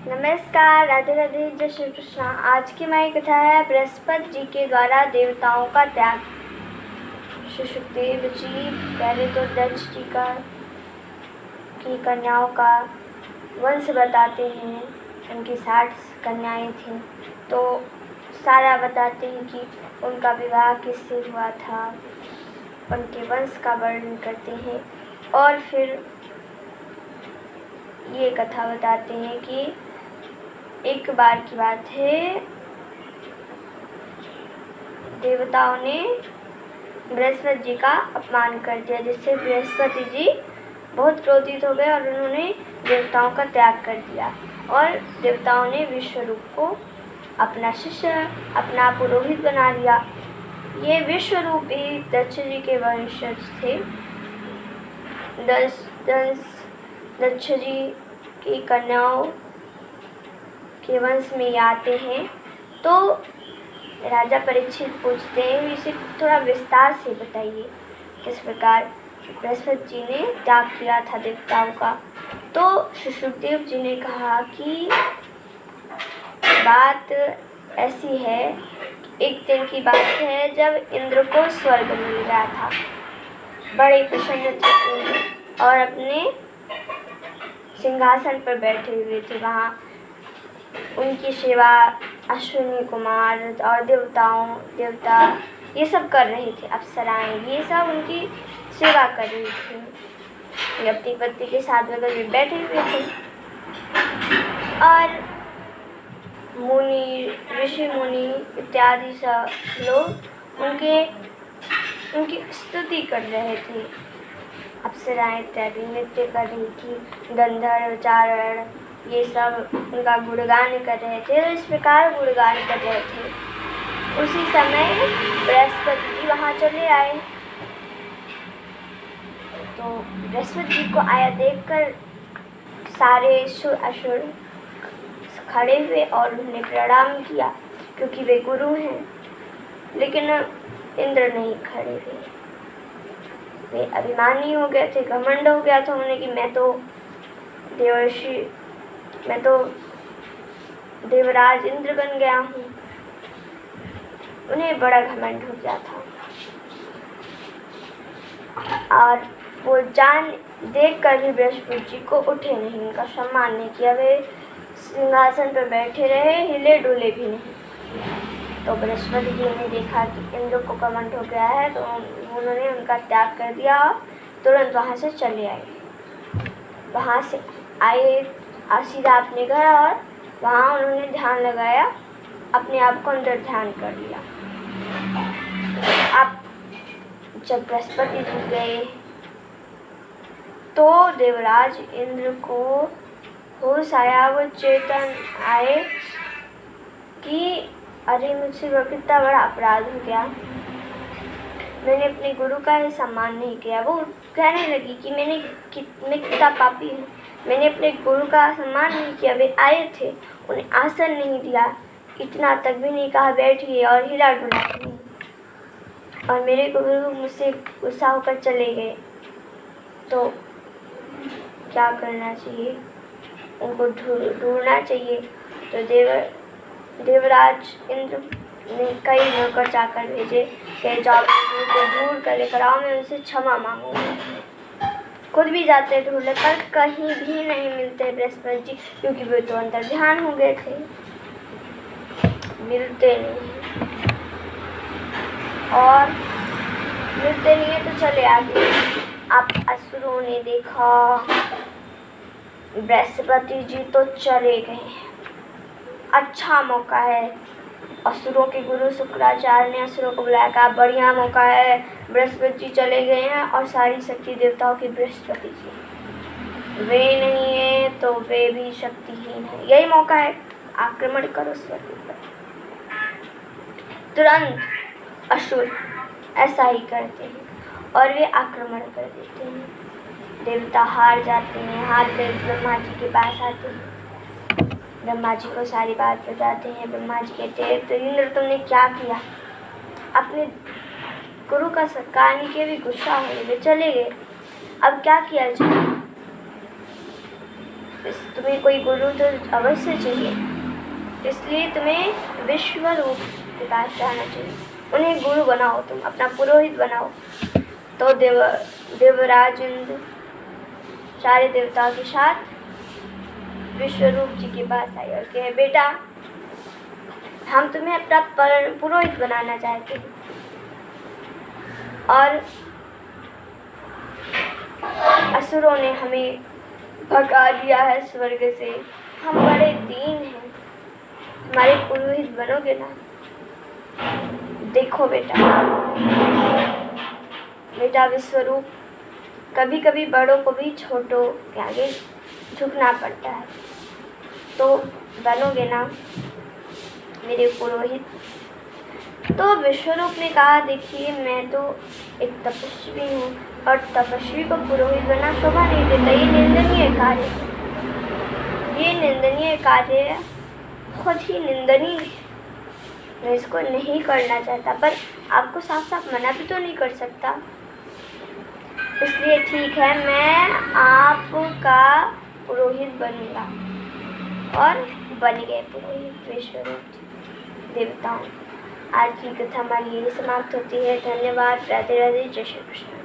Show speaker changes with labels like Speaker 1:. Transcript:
Speaker 1: नमस्कार, राधे राधे, जय श्री कृष्ण। आज की हमारी कथा है बृहस्पति जी के द्वारा देवताओं का त्याग। श्री सुखदेव जी पहले तो दक्ष जी की कन्याओं का वंश बताते हैं। उनकी 60 कन्याएं थीं, तो सारा बताते हैं कि उनका विवाह किससे हुआ था, उनके वंश का वर्णन करते हैं। और फिर ये कथा बताते हैं कि एक बार की बात है, देवताओं ने बृहस्पति जी का अपमान कर दिया, जिससे बृहस्पति जी बहुत क्रोधित हो गए और उन्होंने देवताओं का त्याग कर दिया। और देवताओं ने विश्वरूप को अपना शिष्य, अपना पुरोहित बना लिया। ये विश्वरूप भी दक्ष जी के वंशज थे। दक्ष जी की कन्याओं के वंश में आते हैं। तो राजा परीक्षित पूछते हैं, इसे थोड़ा विस्तार से बताइए किस प्रकार बृहस्पति जी ने त्याग किया था देवताओं का। तो सुखदेव जी ने कहा कि बात ऐसी है, एक दिन की बात है जब इंद्र को स्वर्ग मिल गया था। बड़े प्रसन्न थे इंद्र और अपने सिंहासन पर बैठे हुए थे। वहाँ उनकी सेवा अश्विनी कुमार और देवता ये सब कर रहे थे। अप्सराएं ये सब उनकी सेवा कर रही थी। ये अपनी पत्नी के साथ बगल में बैठे हुए थे और ऋषि मुनि इत्यादि सब लोग उनकी स्तुति कर रहे थे। अप्सराएं इत्यादि नृत्य कर रही थी, गंधर्व चारण ये सब उनका गुणगान कर रहे थे। तो इस प्रकार गुणगान कर रहे थे। उसी समय बृहस्पति जी वहाँ चले आए। तो बृहस्पति जी को आया देखकर सारे असुर खड़े हुए और उन्हें प्रणाम किया, क्योंकि वे गुरु हैं। लेकिन इंद्र नहीं खड़े हुए। वे अभिमानी हो गए थे, घमंड हो गया था उन्हें कि मैं तो देवराज इंद्र बन गया हूँ। उन्हें बड़ा घमंड हो गया था और वो जान देख कर भी बृहस्पति जी को उठे नहीं, उनका सम्मान नहीं किया। वे सिंहासन पर बैठे रहे, हिले डुले भी नहीं। तो बृहस्पति जी ने देखा कि इंद्र को घमंड हो गया है, तो उन्होंने उनका त्याग कर दिया और तुरंत वहाँ से चले आए। वहाँ से आए सीधा अपने घर और वहाँ उन्होंने ध्यान लगाया, अपने आप को अंदर ध्यान कर लिया। अब जब बृहस्पति जी गए तो देवराज इंद्र को होश आया। वो चेतन आए कि अरे मुझसे कितना बड़ा अपराध हो गया, मैंने अपने गुरु का ही सम्मान नहीं किया। वो कहने लगी कि मैं कितना पापी हूँ, मैंने अपने गुरु का सम्मान नहीं किया। वे आए थे, उन्हें आसन नहीं दिया, इतना तक भी नहीं कहा बैठिए, और हिला डुला नहीं। और मेरे गुरु मुझसे गुस्सा होकर चले गए। तो क्या करना चाहिए, उनको ढूंढना चाहिए। तो देवराज इंद्र ने कई नौकर चाकर भेजे कि जाओ उनको ढूंढ कर लेकर आओ, मैं उनसे क्षमा मांगूंगा। खुद भी जाते ढूंढने पर कहीं भी नहीं मिलते बृहस्पति जी, क्योंकि वे तो अंदर ध्यान हो गए थे, मिलते नहीं। और मिलते नहीं है तो चले आगे। अब असुरों ने देखा बृहस्पति जी तो चले गए, अच्छा मौका है। असुरों के गुरु शुक्राचार्य ने असुरों को बुलाया, कहा बढ़िया मौका है, बृहस्पति जी चले गए हैं और सारी शक्ति देवताओं की बृहस्पति जी, वे नहीं है तो वे भी शक्तिहीन है, यही मौका है, आक्रमण करो स्वर्ग पर। तुरंत असुर ऐसा ही करते हैं और वे आक्रमण कर देते हैं। देवता हार जाते हैं, हार कर ब्रह्मा जी के पास आते हैं। ब्रह्मा जी को सारी बात बताते हैं। ब्रह्मा जी कहते हैं, तो इंद्र तुमने क्या किया, अपने गुरु का सत्कार नहीं किया, भी गुस्सा हो गए, चले गए, अब क्या किया जाए। तुम्हें कोई गुरु तो अवश्य चाहिए, इसलिए तुम्हें विश्वरूप के पास जाना चाहिए। उन्हें गुरु बनाओ, तुम अपना पुरोहित बनाओ। तो देवराज इंद्र सारे देवताओं के साथ विश्वरूप जी के पास आए और कहे, बेटा हम तुम्हें अपना पुरोहित बनाना चाहते हैं और असुरों ने हमें भगा दिया है स्वर्ग से, हम बड़े दीन हैं, हमारे पुरोहित बनोगे ना? देखो बेटा विश्वरूप, कभी कभी बड़ों को भी छोटों के आगे झुकना पड़ता है, तो बनोगे ना मेरे पुरोहित? तो विश्वरूप ने कहा, देखिए मैं तो एक तपस्वी हूँ और तपस्वी को पुरोहित बनना शोभा नहीं देता, ये निंदनीय कार्य है, बहुत ही निंदनीय है, मैं इसको नहीं करना चाहता, पर आपको साफ साफ मना भी तो नहीं कर सकता, इसलिए ठीक है मैं आपका पुरोहित बनूंगा। और बन गए पुरोहित विश्वरूप देवताओं। आज की कथा हमारी यही समाप्त होती है। धन्यवाद। राधे राधे। जय श्री कृष्ण।